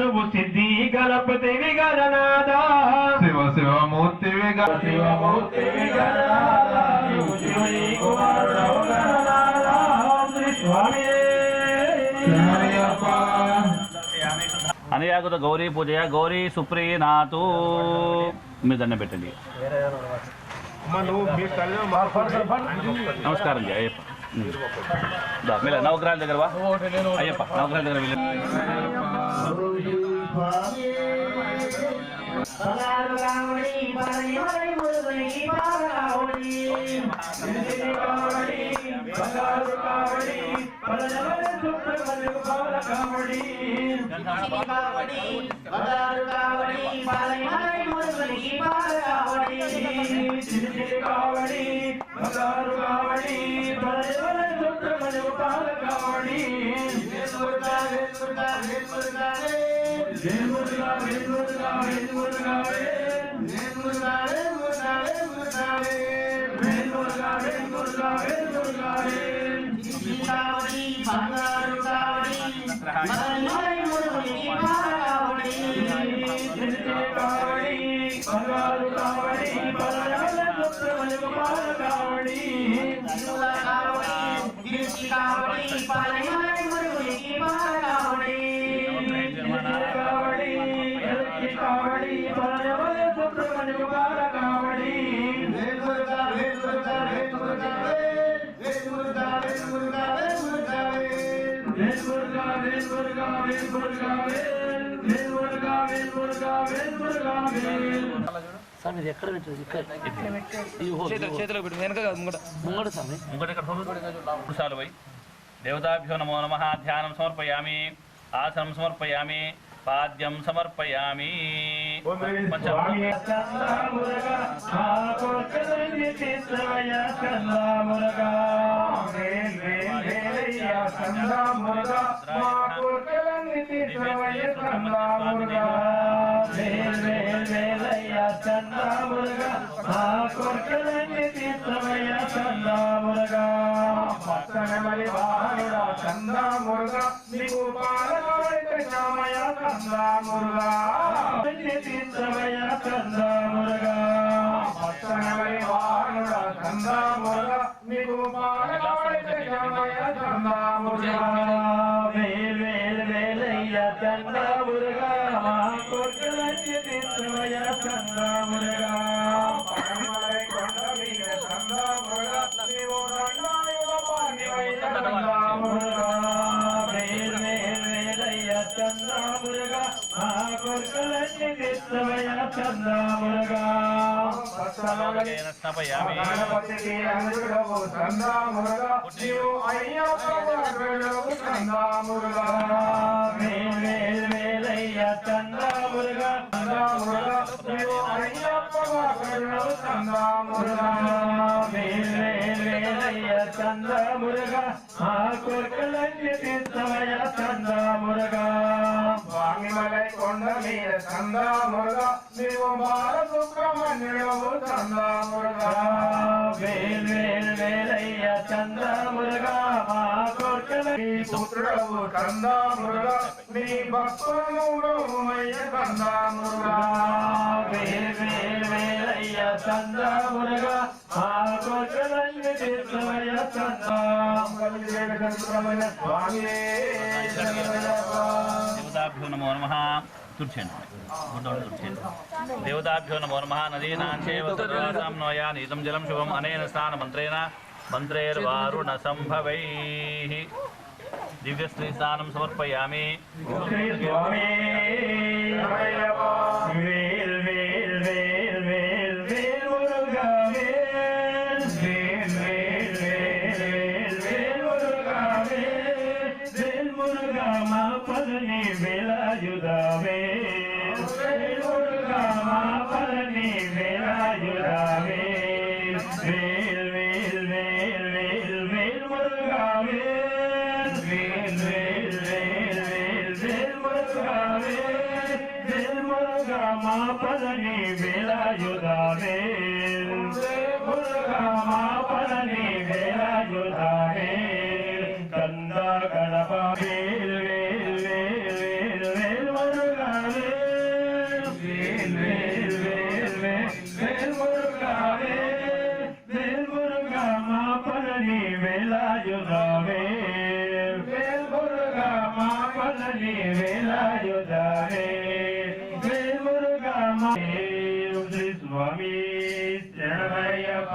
నువ్వు సిద్ధి గణపతివి గణనాథ శివ శివమూర్తివి శివమూర్తివి గణనాథ నువ్వు శివుని కుమారుడవు గణనాథ స్వామి అనయాగుత గౌరీ పూజయ గౌరీ సుప్రీనాథు మీరు దండం పెట్టండి. నమస్కారం అయ్యప్ప. నవగ్రహాల దగ్గర వా అయ్యప్ప, నవగ్రహాల దగ్గర వెళ్ళి సార్ మీరు ఎక్కడ పెట్టారు? చేతిలో పెట్టి వెనక ముంగట స్వామి చాలు పోయి దేవతాభ్యో నమో నమః. ధ్యానం సమర్పయామి, ఆసనం సమర్పయామి, పాద్యం సమర్పయామి. దేవతాభ్యో నమో నమః. తుర్చండి దేవతాభ్యో నమో నమః. నదీనాంచేవతాం నోయా నీతం జలం శుభం అనేన స్నాన మంత్రేణ మంత్రైర్వారుణ సంభవైః దివ్యశ్రీ స్నానం సమర్పయామి. వేల్ మురుగావే వేల్ మురుగా మా పలని వేలాయుధావే వేల్ మురుగా మా పలని వేలాయుధావే వేల్ మురుగా మా శ్రీ స్వామి శరణమయ్యప్ప.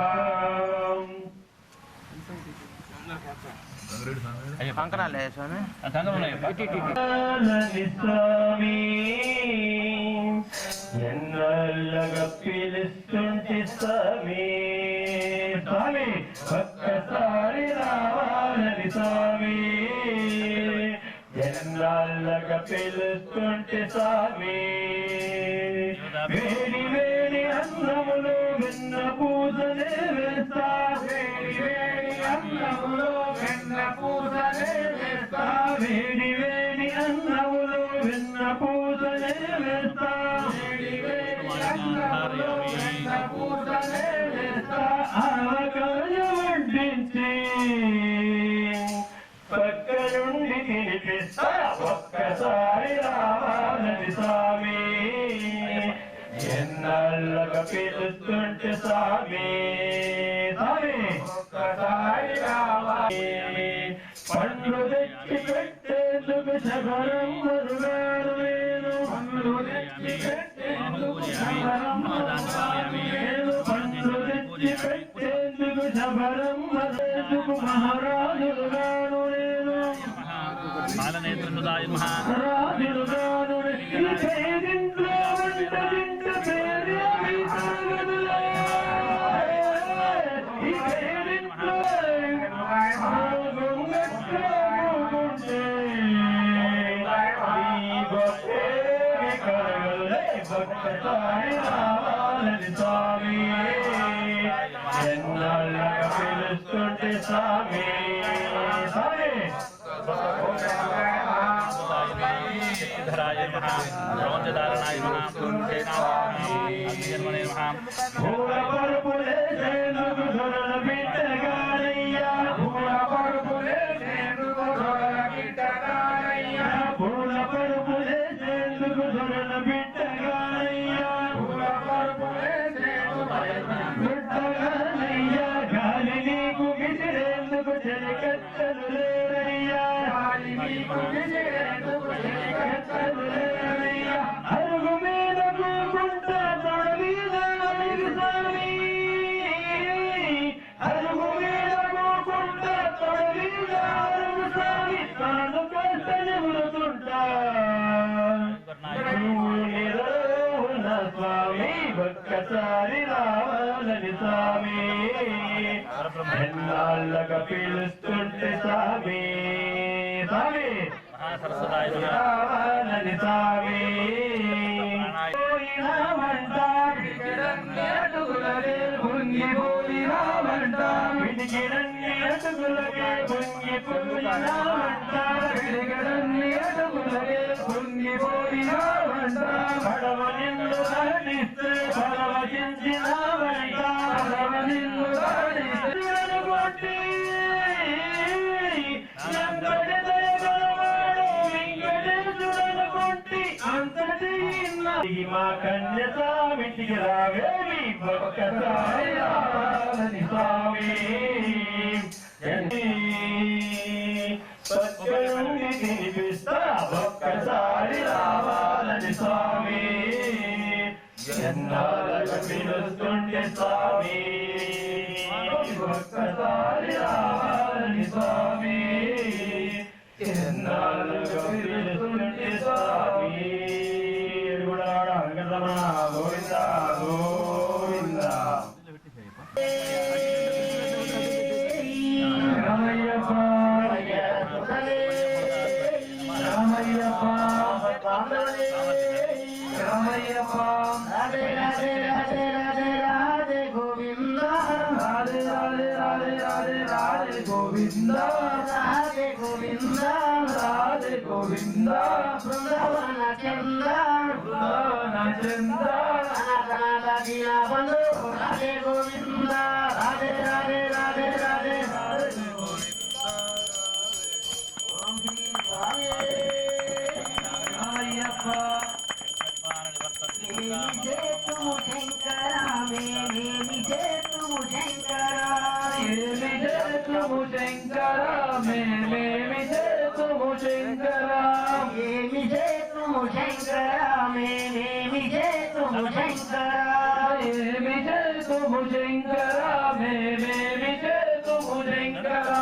కంకణాలే స్వామి స్వామి ఎన్నల్లగా పిలుస్తుంటే స్వామి స్వామి ఒక్కసారి రావాలని స్వామి ఎన్నల్లగా పిలుస్తుంటే స్వామి వేడి వేడి అన్నములు వెన్న పూజలే వేస్తా వేడి వేడి అన్నములు వెన్న పూజలే వేస్తా వేడి వేడి అన్నములు వెన్న పూజలే వేస్తా వేడి వేడి అన్నములు వెన్న పూజలే వేస్తా ఆవకాయ వడ్డించి పక్క నుండి తినిపిస్తా ఒక్కసారి రావాలని స్వామి ఎన్నాళ్ళగా పిలుస్తుంటే స్వామి స్వామి ఒక్కసారి రావాలి పండ్లు తెచ్చి పెట్టేందుకు శబరం మరుగాను నేను పండ్లు తెచ్చి పెట్టేందుకు శబరం నేను పండ్లు తెచ్చి పెట్టేందుకు శబరం మరేందుకు మహారాజులుగాను నేను బాలనేత్రసుదాయ మహా రాజులుగాను ఈ పేరింట్లో వంట తింట పేరు అవి సాగదులే ఈ పేరింట్లో గొంగట్లో గోగుంటే ఈ గొప్పేవి కరగలే ఒక్కసారి రావాలని స్వామి ఎన్నాళ్ళగా పిలుస్తుంటే స్వామి స్వామి ధరాయ మహా ప్రపంచధారణాయ మహా జన్మనే మహా పూల పరుపులే చేనుకు దొరల బిడ్డగానయ్యా పూల పరుపులే చేనుకు దొరల బిడ్డగానయ్యా పూల పరుపులే చేనుకు దొరల బిడ్డగానయ్యా పూల పరుపులే చేనుకు బిడ్డగానయ్యా గాలి నీకు విసిరేందుకు చెలికత్తలు లేరయ్యా గాలి నీకు విసిరేందుకు చెలికత్తలు లేరయ్యా అరుగు మీద కూకుంటా తొడ మీద అడుగు స్వామి అరుగు మీద కూకుంటా తొడ మీద అడుగు స్వామి తనను కష్టని ఉడుతుంటా స్వామి ఒక్కసారి రావాలని స్వామి ఎన్నాళ్ళగా పిలుస్తుంటే స్వామి స్వామి మహాసరస్వతాయ మహా రావాలని స్వామి పోయినామంట పిడికిడన్ని అడుగులకే పొంగిపోయినామంట పిడికిడన్ని అడుగులకే పొంగిపోయినామంట పిడికిడన్ని అడుగులకే పొంగిపోయినామంట పడవ నిన్ను దాటిస్తే పరవశించినామంట పడవ నిన్ను దాటిస్తే కొట్టి ఎంతటి దయగలవాడు వెంకటేశ్వరుడు కొట్టి అంతటి మా కన్య స్వామికి రావేమి ఒక్కసారి రావాలని స్వామి పక్క నుండి తినిపిస్తా ఒక్కసారి రావాలని స్వామి ఎన్నాళ్ళగా పిలుస్తుంటే స్వామి ఒక్కసారి రావాలని స్వామి ఎన్నాళ్ళగా పిలుస్తుంటే స్వామి గుడాడ వెంకటరమణ గోవింద గోవింద రామయ్యప్ప రామయ్యప్ప రామయ్యప్ప రాధే రాధే రాధే రాధే రాధే గోవింద రాధే రాధే రాధే రాధే రాధే గోవింద రాధే గోవింద రాధే గోవింద బృందావన చంద బృందావన చంద రాధే గోవింద రాధే రాధే రాధే రాధే రాధే రామయ్యప్ప శంకరామే మేమేమి చేతుము శంకరా ఏమి చేతుము శంకరా మేమేమి చేతుము శంకరా ఏమి చేతుము శంకరా మేమేమి చేతుము శంకరా ఏమి చేతుము శంకరా మేమేమి చేతుము శంకరా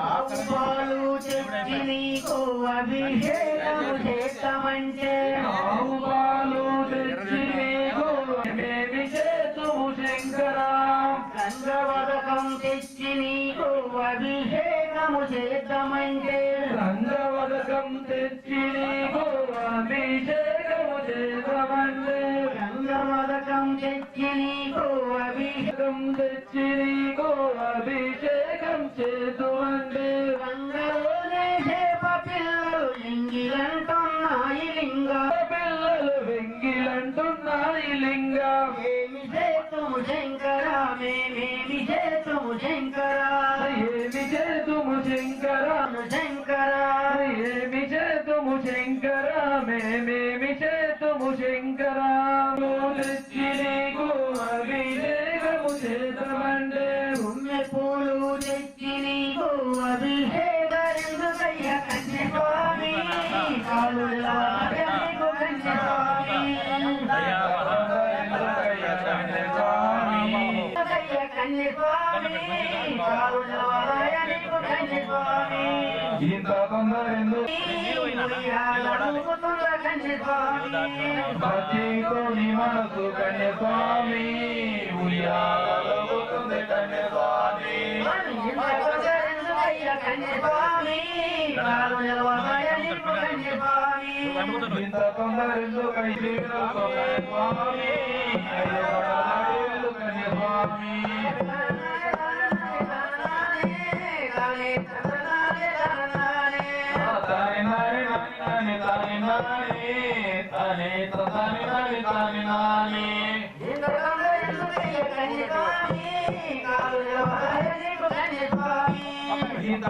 ఆవు పాలు తెచ్చి నీకు అభిషేకము చేస్తామంటే ఆవు పాలు తెచ్చి నీకు మేమేమి చేతుము శంకరా గంగవదకం తెచ్చి నీకు అభిషేకము చేద్దామంటే రంగవదకం తెచ్చి నీకు అభిషేకము చేద్దామంటే గంగవదకం తెచ్చి నీకు అభిషేకం తెచ్చి నీకు అభిషేకం చేతుమంటే గంగలోనే చేప పిల్లలు లింగిలంటున్నాయి లింగ పిల్లలు వెంగిలంటున్నాయి లింగ ఏమి చేతుము శంకరా మేమేమి చేతుము శంకరా ఏమి చేతుము శంకరా శంకరా ఏమి చేతుము శంకరా మేమేమి చేతుము శంకరా తెచ్చి నీకు అభిషేకము చేతమంటే ఉమ్మె పూలు తెచ్చి నీకు అభిషేకరెందుకయ్య కన్య స్వామి కాలులా నీకు కన్య స్వామి కయ్య కన్య స్వామి కాలులా నీకు కన్య స్వామి ఇంత తొందర ఎందుకు ఉయ్యాలూగుతున్న కన్య స్వామి భక్తితో నీ మనసు కన్య స్వామి ఉయ్యాలూగుతుంది కన్య స్వామి ఇంత తొందర ఎందుకు కన్య స్వామి కన్య స్వామి తాని నాని నాని తాని నాని తాని తాని నాని తాని నాని ఇంత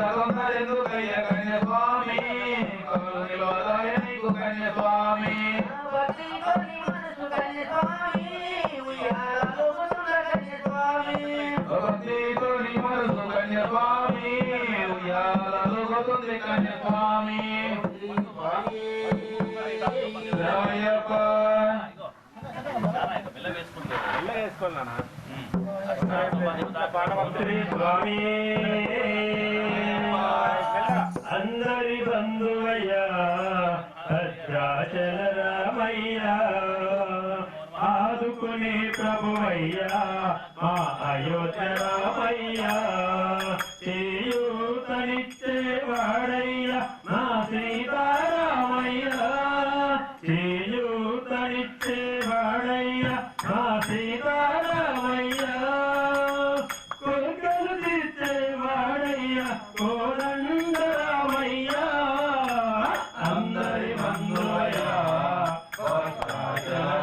తొందర ఎందుకయ్య కన్య స్వామి కలు నిలవదాయ నీకు కన్య స్వామి భక్తితో నీ మనసు కన్య స్వామి ఉయ్యాలూగుతుంది కన్య స్వామి రాయప్ప శ్రీ స్వామి అందరి బంధువయ్యా భద్రాచల రామయ్యా ఆదుకునే ప్రభువయ్యా మా అయోధ్య రామయ్యా చేయూతనిచ్చేవాడయ్యా మా సీతారామయ్యా చేయూతనిచ్చేవాడయ్యా మా సీతారామయ్యా కొడుకలు తీర్చేవాడయ్యా కోదండ రామయ్యా అందరి బంధువయ్యా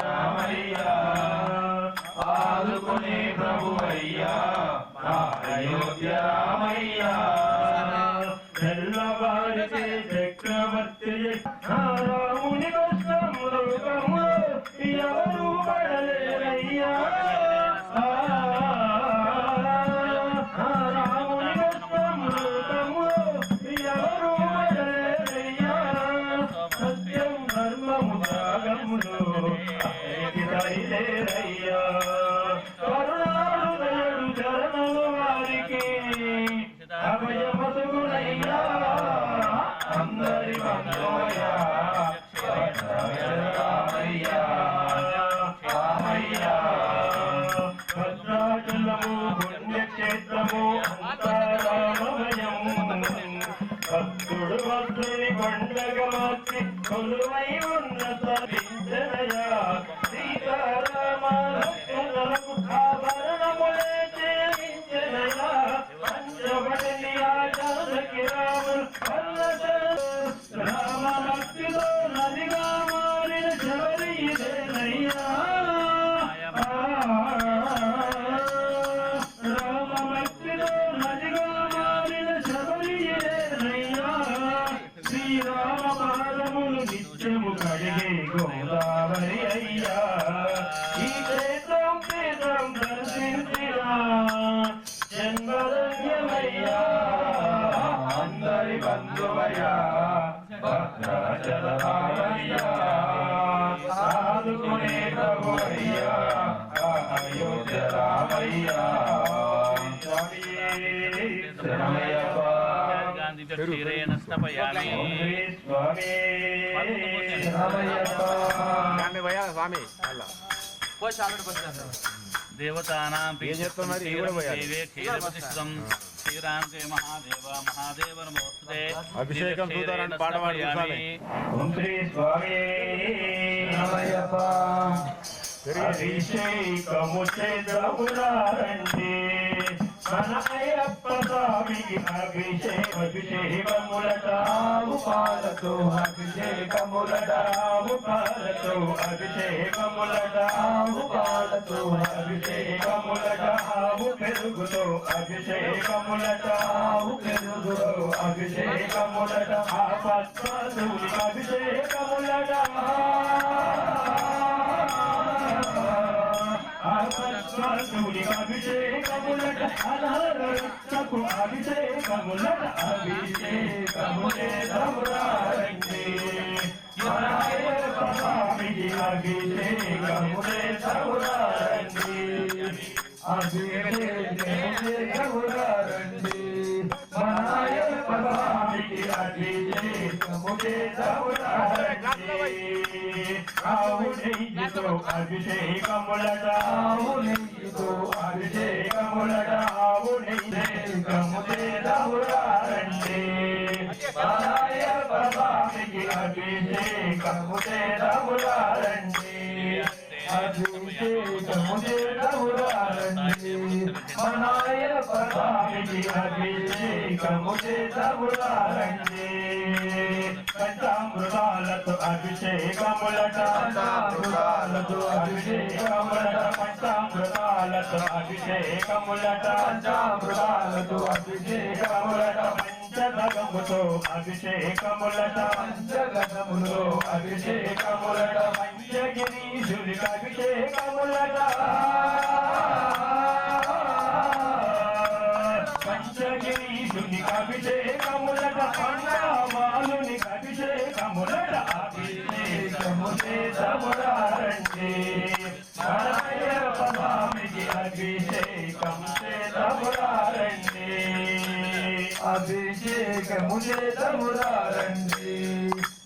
రామయ్యా ఆదుకునే ప్రభువయ్యా అయోధ్య రామయ్యా తెల్లవారితే చక్రవర్తి రాముని కష్టములు ఎవరు పడలేరయ్యా రాముని కష్టములు ఎవరు పడలేరయ్యా సత్యం ధర్మము త్యాగములు దయలేరయ్యా కరుణాహృదయుడు చరణము వారికి అభయమతుగునయ్యా అందరి బంధువయ్యా రామయ్యా రామయ్యా భద్రాచలము పుణ్యక్షేత్రము అంతరామభయము భక్తుడు భద్రుని పండగ మార్చి కొలువై ఉన్న తరించనయా సీతారామ లక్ష్మణులకు ఆభరణములే చేయించనయా పంచవటిని ఆచారకి రాములు రామ భక్తిలో నదిగా మారిన శబరి ఇదేనయ్యా రామ భక్తిలో నదిగా మారిన శబరి ఇదేనయ్యా శ్రీరామ పాదములు నిత్యము కడిగే గోదావరి అయ్యా ఈ క్షేత్రం క్షీరేణ స్నపయామి దేవతానాం క్షీరప్రతిష్ఠితం శ్రీరాంతే మహాదేవ మహాదేవ నమోస్తుతే అభిషేకం చూద్దారని పాట పాడుకుంటామే. ఓం శ్రీ స్వామి అభిషేకము చేద్దామురారండి మన అయ్యప్ప స్వామికి అభిషేకములటావు పాలతో అభిషేకములటావు పాలతో అభిషేకములటావు పాలతో అభిషేకములటావు పెరుగుతో అభిషేకములటావు పెరుగుతో అభిషేకములట ఆపత్తుని అభిషేకములట అభిషేకములట అలహరకు అభిషేకములట అభిషేకములే దమురారండి స్వామికి అభిషేకములే దమురారండి అభిషేకములే దమురారండి స్వామికి అభిషేకములే దమురారండి ఆవునెయ్యితో అభిషేకములట ఆవునెయ్యితో అభిషేకములట ఆవునెయ్యికములే దమురారండి స్వామికి అభిషేకములే దమురారండి అభిషేకములే దమురారండి మనాయప్ప స్వామికి అభిషేకములే దమురారండి పంచామృతాలతో అభిషేకములట పంచామృతాలతో అభిషేకములట పంచామృతాలతో అభిషేకములట పంచామృతాలతో అభిషేకములట పంచగముతో అభిషేకములట పంచగముతో అభిషేకములట పంచగిరీశునికి అభిషేకములట పంచగిరీశునికి అభిషేకములట పంచామాలుని అభిషేకములట అభిషేకములే దమురారండి నారాయణ స్వామికి అభిషేకములే దమురారండి అభిషేకములే దమురారండి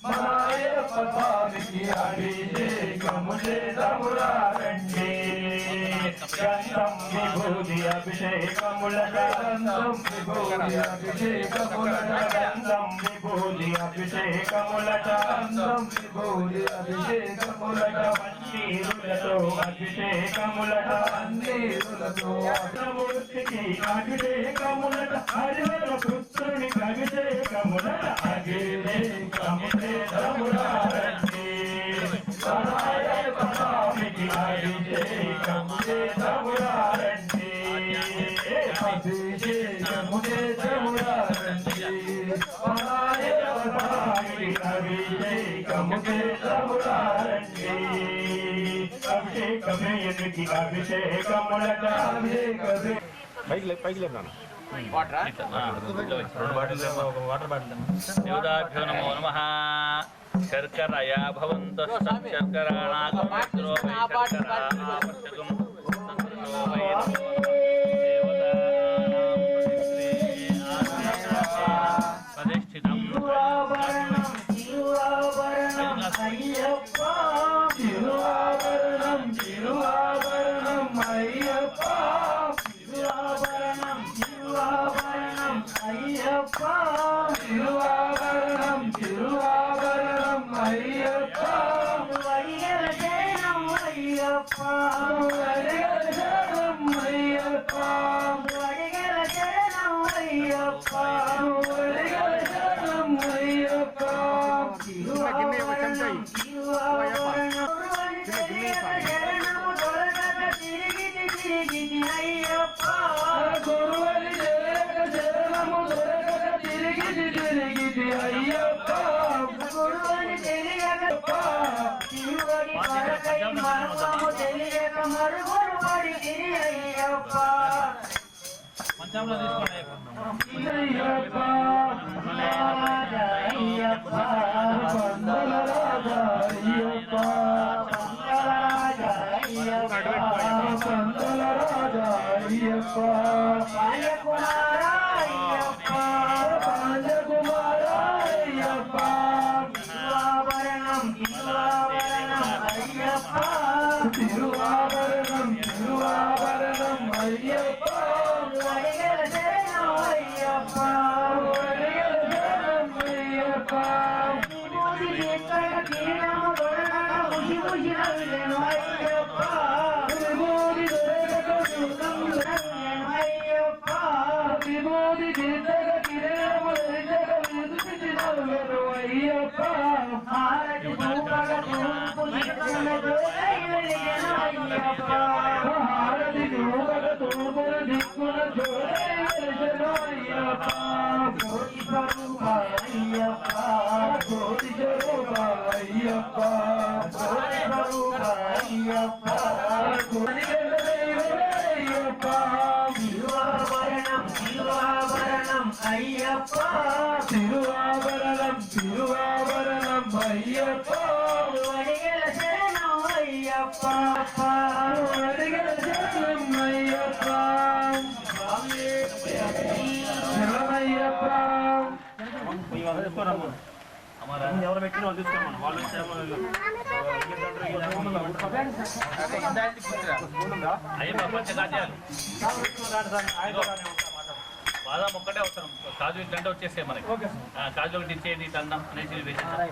నారాయణ స్వామికి అభిషేకములే దమురారండి గంధం విభూతి అభిషేకములట గంధం విభూతి అభిషేకములట గంధం విభూతి అభిషేకములట గంధం విభూతి అభిషేకములట పన్నీరులతో అభిషేకములట పన్నీరులతో మూర్తికి అభిషేకములట హరిహర పుత్రుని అభిషేకములట అభిషేకములే దమురారండి స్వామికి అభిషేకములే దమురారండి అభిషేకములే దమురారండి స్వామికి అభిషేకములే దమురారండి అభిషేకమేయునికి అభిషేకములట అభిషేకమే పైకి లేపుతాను. వాటర్ బాటిల్ దేవతాభ్యో నమో నమః శర్కరయా భవంతః సత్శర్కరాణాగం మిత్రో వై శర్కరాణావర్షకం సంతృతో వై ప్రతిష్ఠితం మంచంలో తీసుకోండి తిరువాభరణం తిరువాభరణం అయ్యప్ప వడిగల శరణం అయ్యప్ప వడిగల శరణం అయ్యప్ప మోది చేస్తాడ కిరీటము దొరకక ముసి ముసి నవ్వులేను అయ్యప్ప విభూతి దొరకక నవ్వులేను అయ్యప్ప విభూతి చేతక కిరీటము దొరకక విదుపిచి నవ్వులేను అయ్యప్ప హారతి చూపక తూర్పు దిక్కున జోలయ్యను అయ్యప్ప హారతి చూపక తూర్పున దిక్కున జోలయ్యను అయ్యప్ప కోటి స్వరూప అయ్యప్ప కోటి స్వరూప అయ్యప్ప కోటి స్వరూప అయ్యప్ప కోటిగల దైవమే అయ్యప్ప తిరువాభరణం తిరువాభరణం అయ్యప్ప తిరువాభరణం తిరువాభరణం అయ్యప్ప వడిగల శరణం అయ్యప్ప వడిగల శరణం అయ్యప్ప శరణమయ్యప్ప ఎవరు పెట్టిన వాళ్ళు తీసుకోమని వాళ్ళు అయ్యప్ప పంచకార్యాలు బాదం ఒక్కటే అవసరం, కాజు ఇట్లంటే వచ్చేస్తాయి మనకి. కాజు ఒకటి ఇచ్చేయండి దండం అనేసి వేసేస్తాం.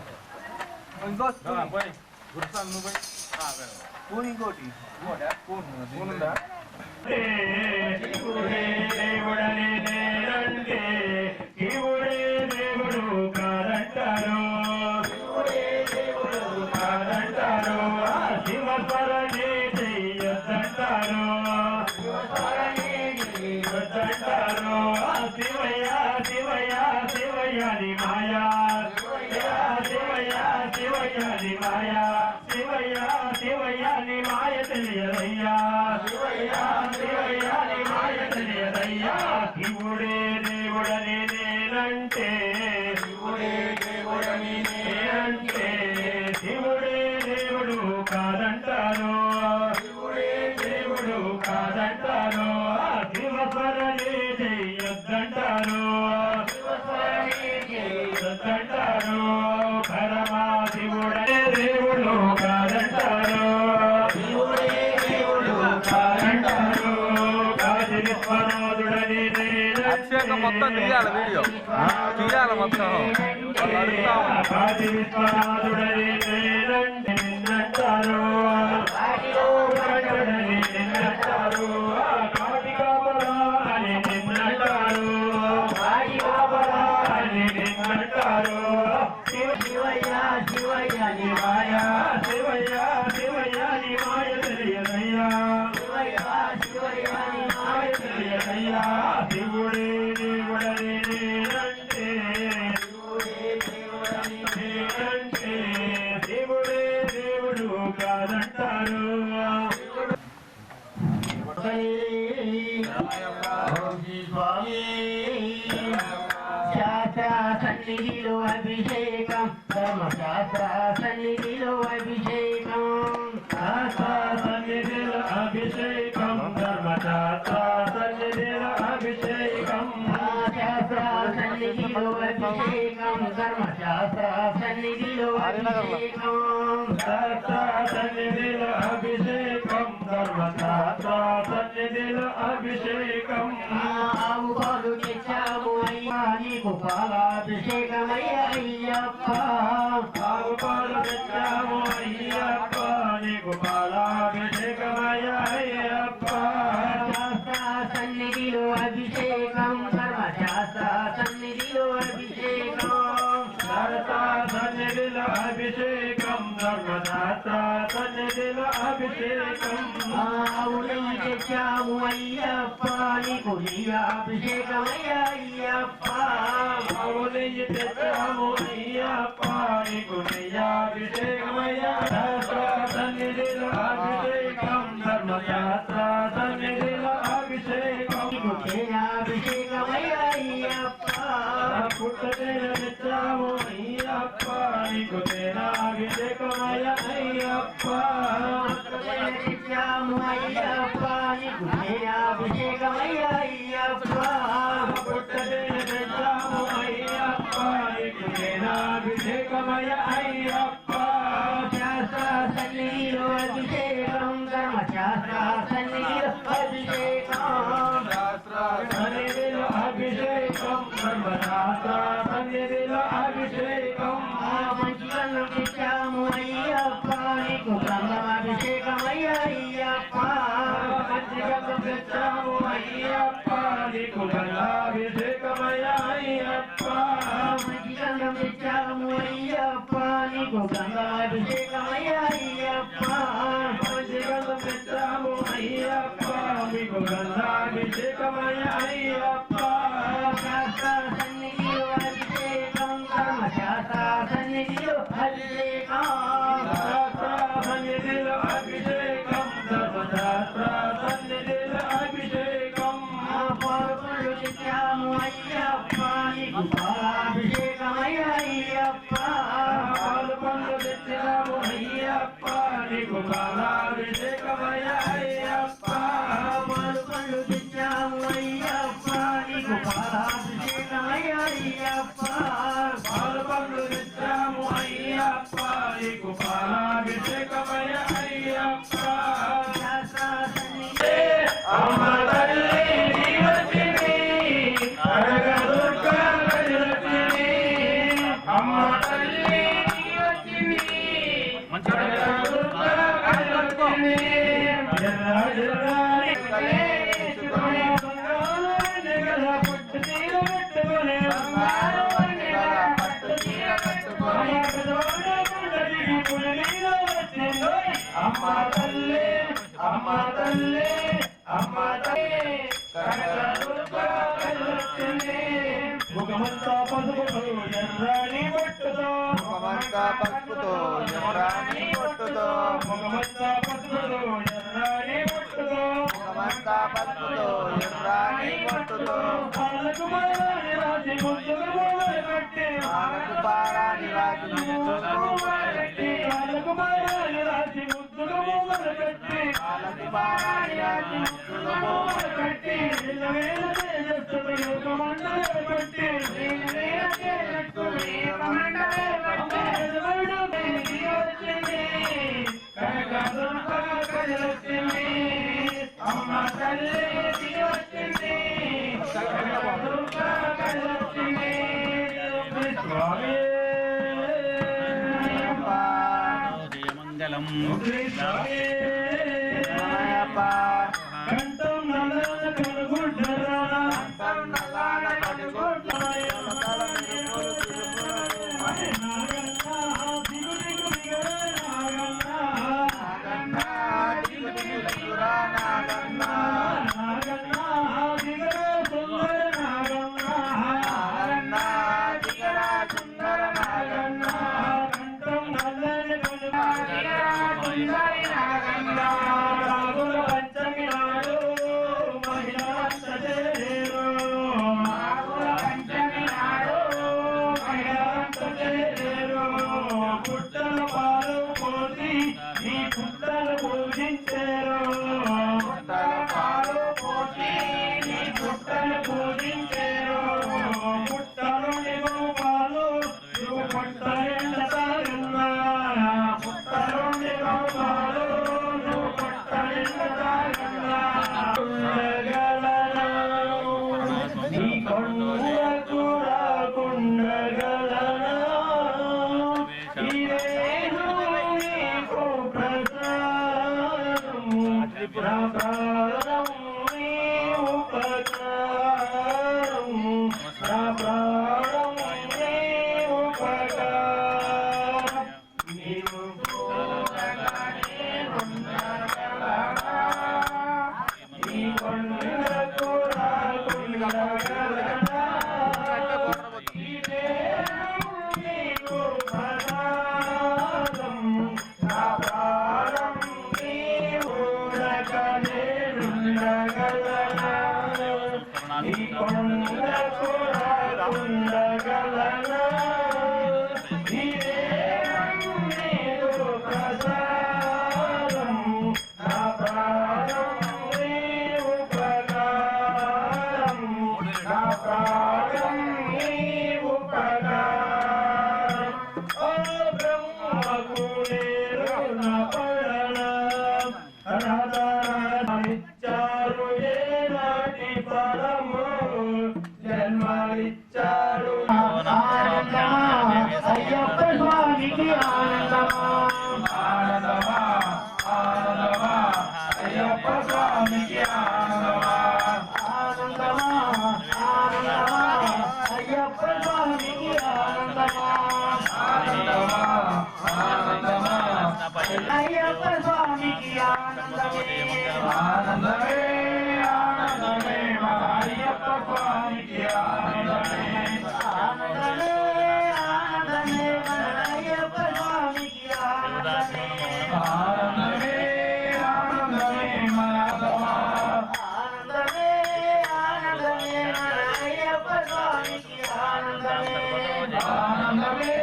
శివుడే దేవుడని నేనంటే శివుడే దేవుడు కాదంటారు కాదంటారు శివస్మరణే చెయ్యొద్దంటారు వద్దంటారు శివయ్య శివయ్య శివయ్యని మాయా శివయ్య శివయ్యని మాయా శివయ్య శివయ్యని మాయ తెలియదయ్యా శివయ్య శివయ్యని మాయ తెలియదయ్యా శివుడే దేవుడని నేనంటే శివుడే దేవుడని నేనంటే శివుడే దేవుడు కాదంటారు శివుడే దేవుడు కాదంటారు శివస్మరణే చెయ్యొద్దంటారు చెయ్యొద్దంటారు పరమాశివుడే దేవుడు కాదంటారు శివుడే దేవుడు కాదంటారు కాశీ విశ్వనాథుడని అభిషేకం మొత్తం తీయాలి, వీడియో తీయాలి మొత్తం. వాళ్ళు అడుగుతా ఉన్నారు. కాశీ విశ్వనాథుడని నిన్నంటారు నిన్నంటారు కాటికాపరాని నిన్నంటారు కాటికాపరాని నిన్నంటారు శివయ్య శివయ్య మాయా శివయ్య శివయ్య నీ మాయ తెలియదయ్యా శివయ్య శివయ్య మాయ తెలియదయ్యా శివుడే దేవుడని నేనంటే నేనంటే శివుడే దేవుడు కాదంటారు శాస్త్ర సన్నిధిలో అభిషేకం ధర్మశాస్త్ర సన్నిధిలో అభిషేకం సన్నిధిలో అభిషేకం ధర్మశాస్త్ర సన్నిధిలో అభిషేకం శాస్త్ర సన్నిధిలో అభిషేకం ధర్మశాస్త్ర సన్నిధిలో అభిషేకం శాస్త్ర సన్నిధిలో అభిషేకం ధర్మశాస్త్ర సన్నిధిలో అభిషేకం ఆవు పాలు తెచ్చాము అయ్యా నీకు పాలాభిషేకమయ్య అయ్యప్ప ఆవు పాలు తెచ్చాము అయ్యప్ప నీకు పాలాభిషేకమయ్య అయ్యప్ప శాస్త్ర సన్నిధిలో అభిషేకం ధర్మశాస్త్ర సన్నిధిలో అభిషేకం శాస్త్ర సన్నిధిలో అభిషేకం ధర్మశాస్త్ర సన్నిధిలో అభిషేకం ఆవుని తెచ్చాము అయ్యప్ప నీకు అభిషేకమయ్య అయ్యప్ప అవునయ్య తెచ్చాము అయ్యప్ప నీకు అభిషేకమయ్య శాస్త్ర సన్నిధిలో అభిషేకం ధర్మశాస్త్ర సన్నిధిలో అభిషేకం అభిషేకమయ్య అయ్యప్ప పుట్టదేన తెచ్చాము అయ్యప్ప నీకు అభిషేకమయ్య అయ్యప్ప తెచ్చాము అయ్యప్ప నీకు అభిషేకమయ్య అయ్యప్ప పుట్టదేన తెచ్చాము అయ్యప్ప నీకు అభిషేకమయ్య అయ్యప్ప శాస్త్ర సన్నిధిలో అభిషేకం సన్నిధిలో అభిషేకం సన్నిధిలో అభిషేకం బ్రహ్మశాస్త్ర సన్నిధిలో అభిషేకం మంచిగా తెచ్చాము అయ్యప్ప నీకు బ్రహ్మాభిషేకమయ్యా అయ్యప్ప మంచిగా తెచ్చాము అయ్యప్ప నీకు బ్రహ్మాభిషేకమయ్యా అయ్యప్ప మంచిగా తెచ్చాము అయ్యప్ప నీకు బ్రహ్మాభిషేకమయ్యా అయ్యప్ప మంచిగా తెచ్చాము అయ్యప్ప నీకు బ్రహ్మాభిషేకమయ్యా అయ్యప్ప శాస్త్ర సన్నిధిలో అభిషేకం ధర్మశాస్త్ర సన్నిధిలో అభిషేకం శాస్త్ర సన్నిధిలో అభిషేకం ధర్మశాస్త్ర సన్నిధిలో అభిషేకం పాల్గొండు తెచ్చాము అయ్యప్ప నీకు పాలాభిషేకమయ్యా అయ్యప్ప పాల్గొండు తెచ్చాము అయ్యప్ప నీకు పాలాభిషేకమయ్యా అయ్యప్ప పాల్గొండు తెచ్చాము అయ్యప్ప నీకు పాలాభిషేకమయ్యా అయ్యప్ప పాల్గొండు తెచ్చాము అయ్యప్ప నీకు పాలాభిషేకమయ్యా అయ్యప్ప అమ్మ తల్లి నీవచ్చిని కనకదుర్గ గజలక్ష్మి అమ్మ తల్లి నీవచ్చిని కనకదుర్గ గజలక్ష్మి ఎర్ర ఎర్రని కలేసుకొని బంగారు నెగల పట్టు చీర కట్టుకొని బంగారు నెగల పట్టు చీర కట్టుకొని దిగి పులిలో వచ్చిందో అమ్మ తల్లి అమ్మ తల్లి అమ్మ తల్లి కనకదుర్గ గజలక్ష్మి ముఖమంతా పసుపుతో ఎర్రని బొట్టుతో ముఖమంతా పసుపుతో ఎర్రని బొట్టుతో ముఖమంతా పసుపుతో ఎర్రని బొట్టుతో ముఖమంతా పసుపుతో ఎర్రని బొట్టుతో కాళ్ళకు పారాని రాసి ముద్దుకు మూవలు కట్టి కాళ్ళకు పారాని రాసి ముద్దుకు కట్టి కాళ్ళకు పారాని రాసి ముద్దుకు మూవలు కట్టి కాళ్ళకు పారాని రాసి ముద్దుకు మూవలు కట్టి వేల తేజస్సుతో ఒక మండలే కట్టి వేల తేజస్సుతో ఒక మండలే కట్టి కనకదుర్గ గజలక్ష్మి అమ్మ తల్లి వచ్చింది కనకదుర్గ గజలక్ష్మి స్వామి మంగళం స్వామి అయ్యప్ప కంఠం నల్లన కనుగుడ్డరాన నల్లాన కడుగుడ్డ పంచమి నాడు మహిళా పుట్టల పాలు పోసి ఈ పుట్టలు పూజించారు పాలు పోసి ఈ పుట్టలు పూజించారు పుట్టలోని పాలు పుట్టలిండా పుట్టలోని పాలు పుట్టలిండా ఈ కొండకు రాకుండగలనా ఇదేను నీకు ప్రసాదము ప్రాణం నీ ఉపకారము ప్రాణం నీ ఉపకారం నీవు పోగనే ఉండగలనా ఈ కొండకు రాకుండగలనా ఇదేను నీకు ప్రసాదం నా ప్రాణం నీ ఊరకనే అయ్యప్ప స్వామికి ఆనందమే ఆనందమే ఆనందమే మన అయ్యప్ప స్వామికి ఆనందమే ఆనందమే ఆనందమే మన అయ్యప్ప స్వామికి ఆనందమే ఆనందమే ఆనందమే మన ఆనందమే ఆనందమే మన అయ్యప్ప స్వామికి ఆనందమే ఆనందమే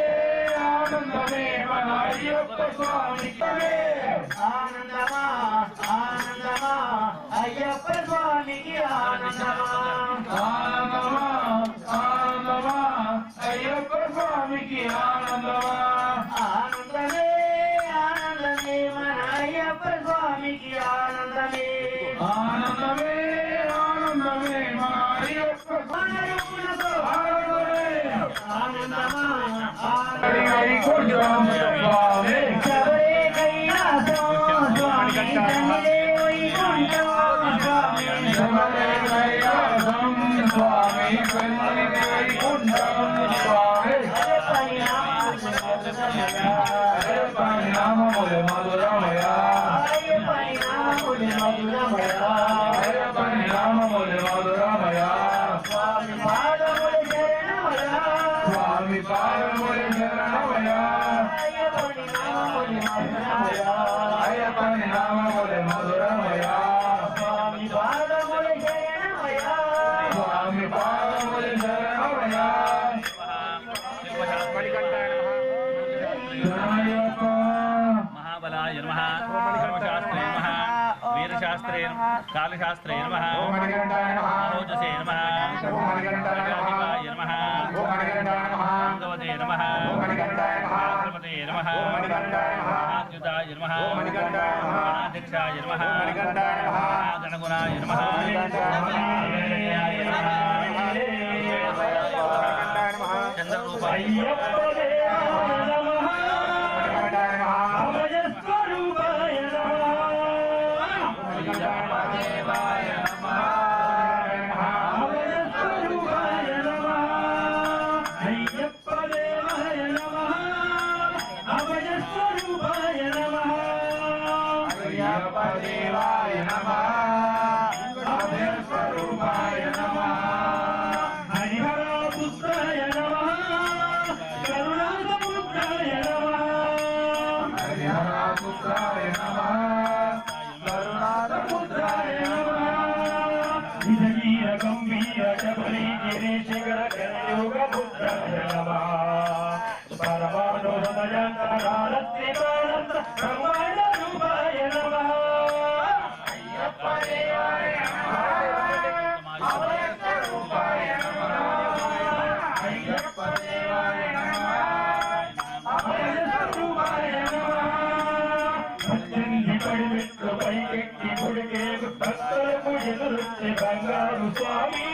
ఆనందమే మన అయ్యప్ప స్వామికి ఆనందమా ఆనందమా అయ్యప్ప స్వామికి ఆనందమా ఆనందమా ఆనందమా అయ్యప్ప స్వామికి ఆనందమా ఆనందమే ఆనందమే మన అయ్యప్ప స్వామికి ఆనందమే ఆనందమే ఆనందమే మన అయ్యప్ప ఆనందమా వైకుంఠం స్వామి శబరే కైలాసం స్వామి తండ్రి వైకుంఠం స్వామి శబరే కైలాసం స్వామి కన్నిధి వైకుంఠం స్వామి పరిణామములు మధురమయ పరిణామములు మధురమయ స్వామి పాదములు శరణమయ స్వామి పాదములు శరణమయ అయ్యప్పని నామములు మధురమయ అయ్యప్పని నామములు మధురమయ స్వామి పాదములు శరణమయ స్వామి పాదములు శరణమయ శరణయ్యప్ప महाबलाय नमः धर्मशास्त्रे नमः वीरशास्त्रे कालशास्त्रे नमः मनोजसे नमः प्रजाधिपाय नमः भगवते नमः छत्रपते नमः आच्युताय नमः गणाध्यक्षाय नमः गणगुणाय नमः चन्द्ररूपाय దేవాయ నమః అభయస్వరూపాయ నమః హరిహరాపుత్రాయ నమః కరుణాసముద్రాయ నమః హరిహరాపుత్రాయ నమః కరుణాసముద్రాయ నమః విజయీర గంభీర శబరి గిరీశిఖర కరయోగ పుత్రాయ నమః పరమాణు హృదయంతరారత్రి బాణంత బ్రహ్మాండ రూపాయ నమః అయ్యప్ప దేవాయ నమః అభయస్వరూపాయ నమః అయ్యప్ప దేవాయ నమః అభయస్వరూపాయ నమః భక్తిని పడిపెట్టు పైకెక్కి కొడికే భక్తులకు ఎదురొచ్చే బంగారు స్వామి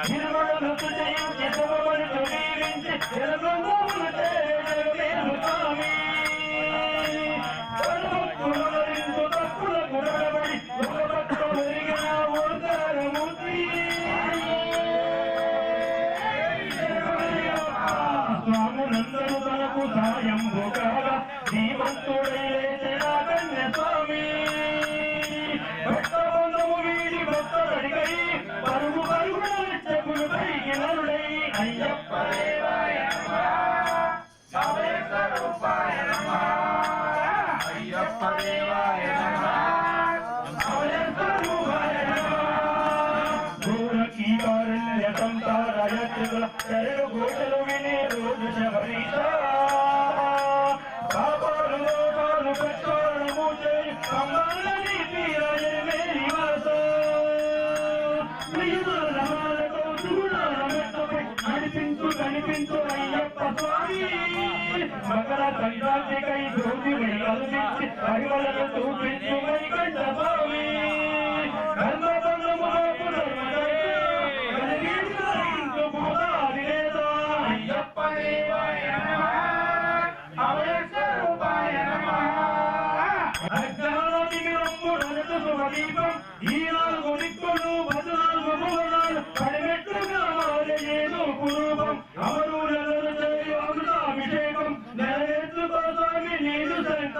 తిరుమలను తుజయించి శుభమనుచు దీవించి జనబృందములు చేరు స్వామి భక్తులరించు తప్పులకు నడబడి ఒక భక్తులు ఎరిగిన ఓంకారమూర్తి స్వాములందరూ తనకు సాయం భోగాల ధీమంతుడై లేచిన కన్య స్వామి భక్తబంధము వీడి భక్తుడడిగై పరుగు పరుగున చెప్పులు పైకి నరుడై అయ్యప్ప దేవాయ అభయస్వరూపాయ నమః అయ్యప్ప దేవాయ నమః తెరలు గోటలు వినే రోజు శబరీశ పాపాలు లోపాలు ప్రక్షాళనము చేయి అమ్మాలని తీరని నివాస ప్రియుల రమాలతో చూడాల మెట్టపై నడిపించు కనిపించు అయ్యప్ప స్వామి మకర సంక్రాంతికై జ్యోతి వెలుగించి పరిమళను చూపించు వైకంఠ స్వామి ధర్మబంధము అయ్యప్ప దేవాయ నమః అభయస్వరూపాయ నమః దీపం ఈ నాలుగు దిక్కులు 14 భువనాలు పడిమెట్టుగా ఏదో కురూపం అమరులను చేయు అమృతాభిషేకం నెరవేర్చుకో స్వామి నీరు సంకల్పం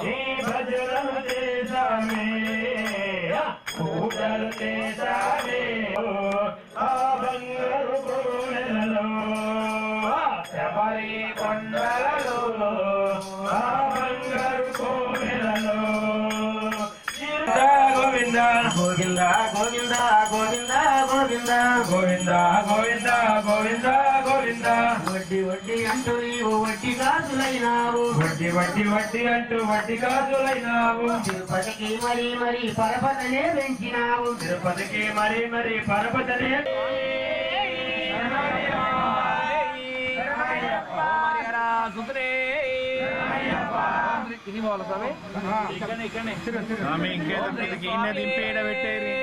ఈ భజనలు చేశామే పూజలు చేశామే ఆ బంగారు కోనెలలో శబరి కొండలలో ఆ బంగారు కోనెలలో గోవింద గోవింద గోవింద గోవింద గోవింద గోవింద గోవింద గోవింద గోవింద వడ్డీ వడ్డీ అంటూ నీవు వడ్డీ గాజులైనావు వడ్డీ వడ్డీ వడ్డీ అంటూ వడ్డీ గాజులైనావు తిరుపతికి మరి మరి పరపతనే పెంచినావు తిరుపతికి మరి మరి పరపతనే స్వామి ఇంకేదరికి ఇన్న దింపేడ పెట్టేరి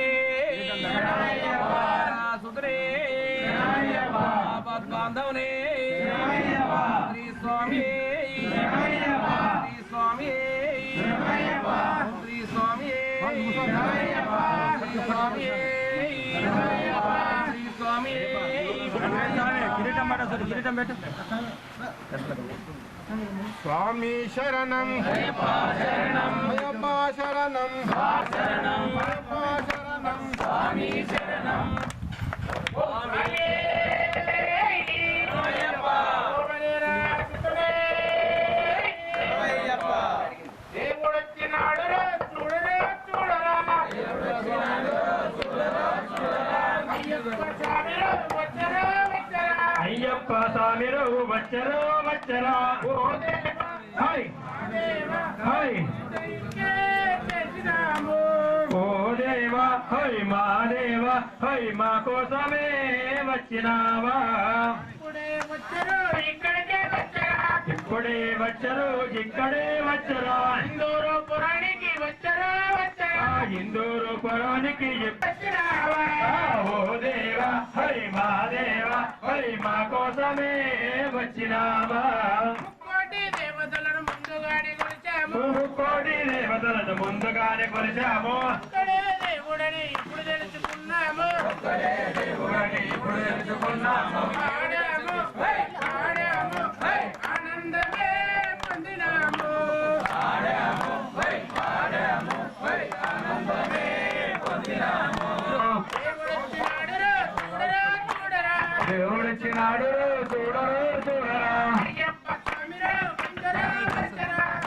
బాంధవనే శ్రీ స్వామి శ్రీ స్వామి శ్రీ స్వామి శ్రీ స్వామి శ్రీ స్వామి కిరీటం పట్ట కిరీటం పెట్టు స్వామి శరణం అయ్యప్ప శరణం అయ్యప్ప శరణం అయ్యప్ప శరణం స్వామి శరణం అయ్యప్ప స్వామిరు వచ్చరో వచ్చరా హాయ్ హాయ్ ఓ దేవా హై మా దేవా హై మా కోసమే వచ్చినావా ఇప్పుడే వచ్చరు ఇక్కడే వచ్చరా ఇందూరు పురానికి వచ్చరా వచ్చరా ఇందూరు పురానికి వచ్చినావా ఓ దేవా హై మా దేవా హై మా కోసమే వచ్చినావా కోటి దేవతలను ముందుగానే కొలిచాము దేవుడని ఇప్పుడు తెలుసుకున్నాము ఆనందమే పొందినాము దేవుడొచ్చినాడు చూడరు చూడరా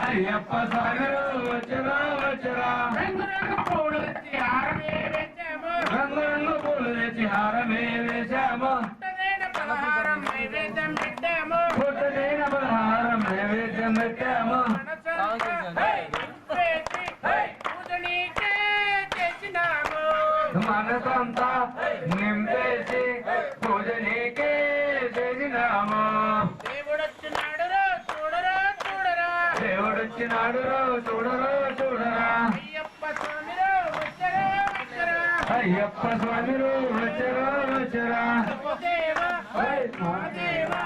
అయ్యప్ప స్వామిరు వచ్చరా వచ్చరా రంగు రంగు పూలు తెచ్చి హారమే వేసాము రంగు రంగు పూలు తెచ్చి హారమే వేసాము పలహారం నైవేద్యం పెట్టాము పుట్టదైన పలహారం నైవేద్యం పెట్టాము మనసంతా నింపేసి పూజ నీకే చేసినాము దేవుడొచ్చినాడు చూడరా చూడరా దేవుడొచ్చినాడు చూడరా చూడరా అయ్యప్ప స్వామిరు వచ్చరా వచ్చరా అయ్యప్ప స్వామిరు వచ్చరా వచ్చరా దేవా మా దేవా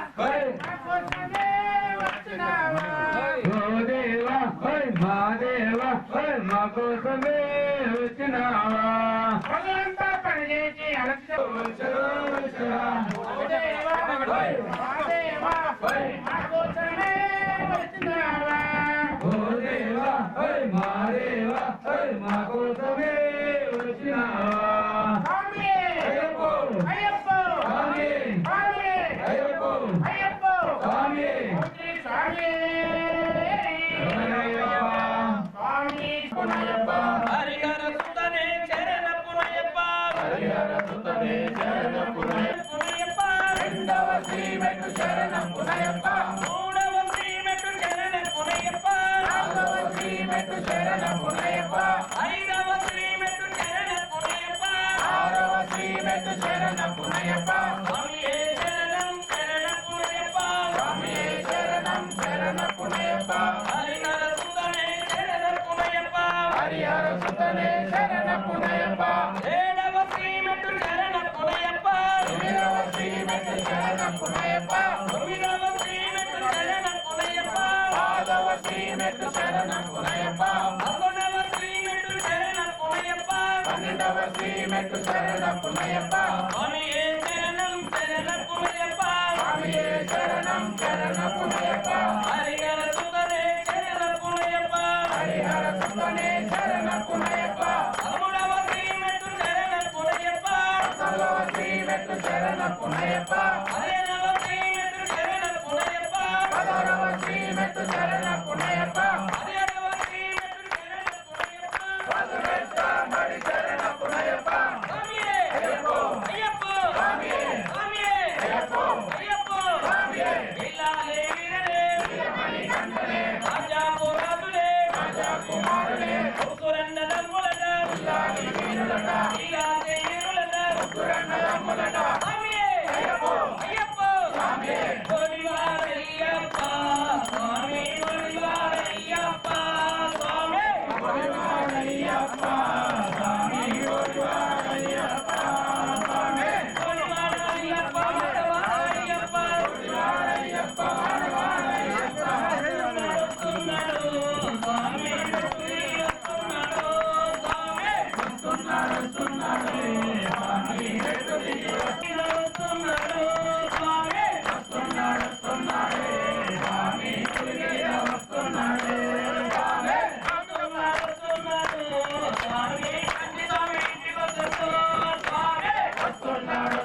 ఓ దేవా మా దేవా మా కోసమే వచ్చినావా పగలంతా పనిచేసి అలసట వచ్చరా వచ్చరా దేవా మా దేవా మా కోసమే వచ్చినావా ఓ దేవా మా దేవా మా కోసమే వచ్చినావా స్వామి అయ్యప్ప అయ్యప్ప స్వామి స్వామి అయ్యప్ప అయ్యప్ప స్వామి స్వామి స్వామి పునయ్యప్ప హరిహర సుతనే చరణ పునయ్యప్ప హరిహర సుతనే చరణ పునయ్యప్ప రెండవ శ్రీ మెట్టు చరణం పునయ్యప్ప మూడవ శ్రీ మెట్టు చరణం పునయ్యప్ప నాలుగవ శ్రీ మెట్టు చరణం పునయ్యప్ప ఐదవ శ్రీ మెట్టు చరణం పునయ్యప్ప ఆరవ శ్రీ మెట్టు చరణం పునయ్యప్ప స్వామియే శరణం శరణం పునయ్యప్ప స్వామియే శరణం శరణం పునయ్యప్ప హరిహర సుతనే చరణం పునయ్యప్ప హరిహర సుతనే చరణం పునయ్యప్ప ఏడవ శ్రీ మెట్టు చరణం పునయ్యప్ప ఎనిమిదవ శ్రీ మెట్టు చరణం పునయ్యప్ప తొమ్మిదవ శ్రీ మెట్టు చరణం పునయ్యప్ప పదవ శ్రీ మెట్టు చరణం పునయ్యప్ప 11వ శ్రీ మెట్టు చరణం పునయ్యప్ప 12వ శ్రీ మెట్టు చరణం పునయ్యప్ప స్వామియే శరణం శరణం పునయ్యప్ప స్వామియే శరణం శరణం పునయ్యప్ప హరిహర సుతనే చరణం పునయ్యప్ప పునయప్ప హరే నమ శ్రీమెట్టు శరణ పునయప్ప పదరవ శ్రీమెట్టు శరణ పునయప్ప హరే నమ శ్రీమెట్టు శరణ పునయప్ప పదరెష్టాంబడి శరణ పునయప్ప స్వామియే అయ్యప్ప అయ్యప్ప స్వామియే స్వామియే అయ్యప్ప అయ్యప్ప స్వామియే ఇల్లాలే వీరనే వీరమణి కంఠనే రాజా కుమారుడే రాజా కుమారుడే ఉకురన్న దమ్ములట ఇల్లాలి వీరులట ఇల్లాలి వీరులట ఉకురన్న దమ్ములట స్వామియే అయ్యప్ప అయ్యప్ప స్వామియే గోవివారయ్యప్ప స్వామి గోవివారయ్యప్ప స్వామి గోవివారయ్యప్ప స్వామి గోవివారయ్యప్ప స్వామి గోవివారయ్యప్ప వరవారయ్యప్ప గోవివారయ్యప్ప వరవారయ్యప్ప వస్తున్నాడు స్వామి వస్తున్నాడు స్వామి వస్తున్నాడు స్వామి ఎట్టు దిగి వస్తున్నాడు స్వామి వస్తున్నాడు స్వామి గుడిగా వస్తున్నాడు స్వామి వస్తున్నాడు స్వామి కంచి స్వామి ఇంటికి వస్తున్నాడు స్వామి వస్తున్నాడు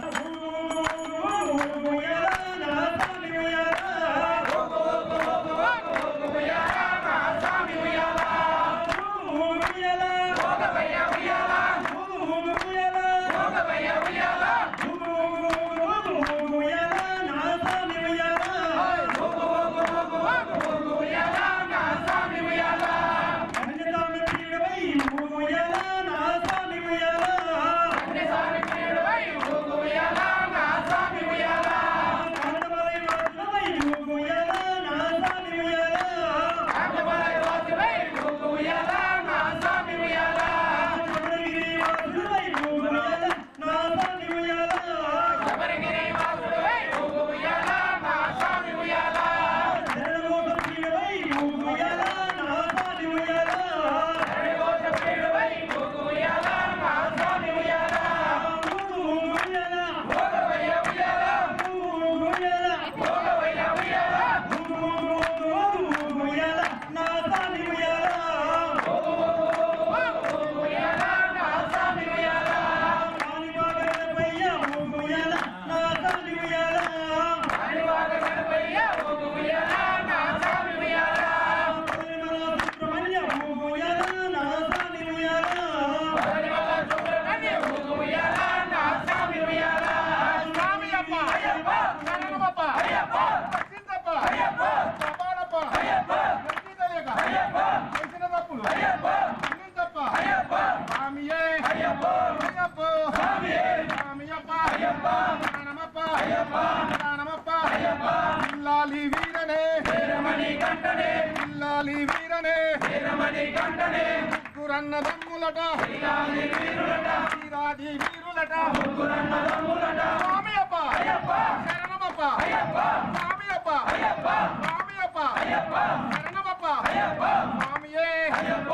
ఇల్లాలి వీరనే వీరమణి కంఠనే ఇల్లాలి వీరనే వీరమణి కంఠనే ముగ్గురన్న దమ్ములట ఇల్లాలి వీరులట వీరాది వీరులట ముగ్గురన్న దమ్ములట స్వామి అప్ప అయ్యప్ప శరణమప్ప అయ్యప్ప స్వామి అప్ప అయ్యప్ప స్వామి అప్ప అయ్యప్ప శరణమప్ప అయ్యప్ప స్వామియే అయ్యప్ప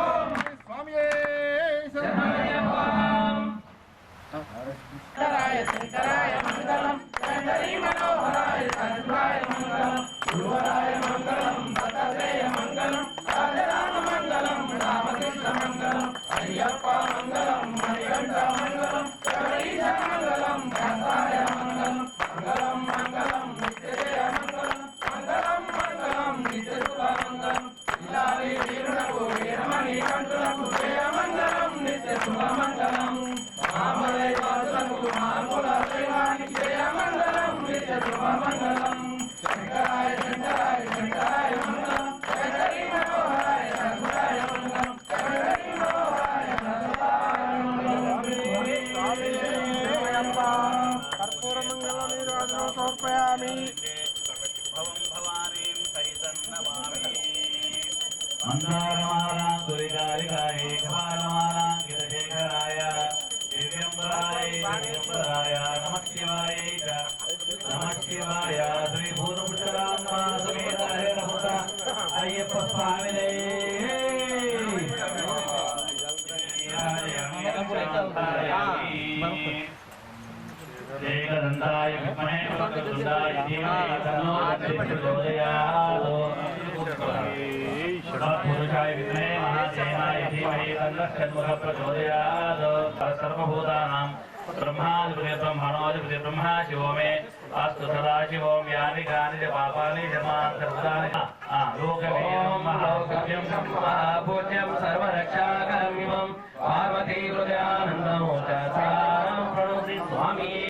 స్వామియే శరణమయ్యప్ప శంకరాయ మంగళం శంకరీ మనోహరాయ సర్వాయ మంగళం గురువరాయ మంగళం దత్తాత్రేయ మంగళం రాజరామ మంగళం రామకృష్ణ మంగళం అయ్యప్ప మంగళం మణికంఠ మంగళం శబరీశ మంగళం వ్యాసాయ మంగళం మంగళం మంగళం నిత్యజయ మంగళం మంగళం మంగళం నిత్యశుభ మంగళం ఇల్లాలి వీరులకు వీరమణి కంఠులకు జయ మంగళం నిత్యశుభ మంగళం మామలై వాసులకు మామూల దైవానికి జయ మంగళం నిత్య శుభ మంగళం శంకరాయ శంకరాయ శంకరాయ మంగళం శంకరీ మనోహరాయ సర్వాయ మంగళం శంకరీ మనోహరాయ సర్వాయ మంగళం కర్పూర మంగళ నీరాజనం సమర్పయామి భవం భవానీం సహితన్నమామి మందారమాలాం సురికాలికాయ కపాలమాలాం గిరశేఖరాయ దివ్యంబరాయ నమః శివాయ నమః శివాయ శ్రీ భూతపుష్కరాంబ సమేత హరిహరసుత అయ్యప్ప స్వామినే ఏకదంతాయ విద్మహే వక్రతుండాయ ధీమహి తన్నో ప్రచోదయాత్ पुरुषाय विद्महे महासेनाय धीमहि तन्नः षण्मुखः प्रचोदयात् सर्वभूतानां ब्रह्माधिपति ब्रह्मणोऽधिपति ब्रह्मा शिवो मे अस्तु सदा शिवो यानि कानि च पापानि च मां सर्वदानि लोकमेयं महाभूज्यं सर्वरक्षा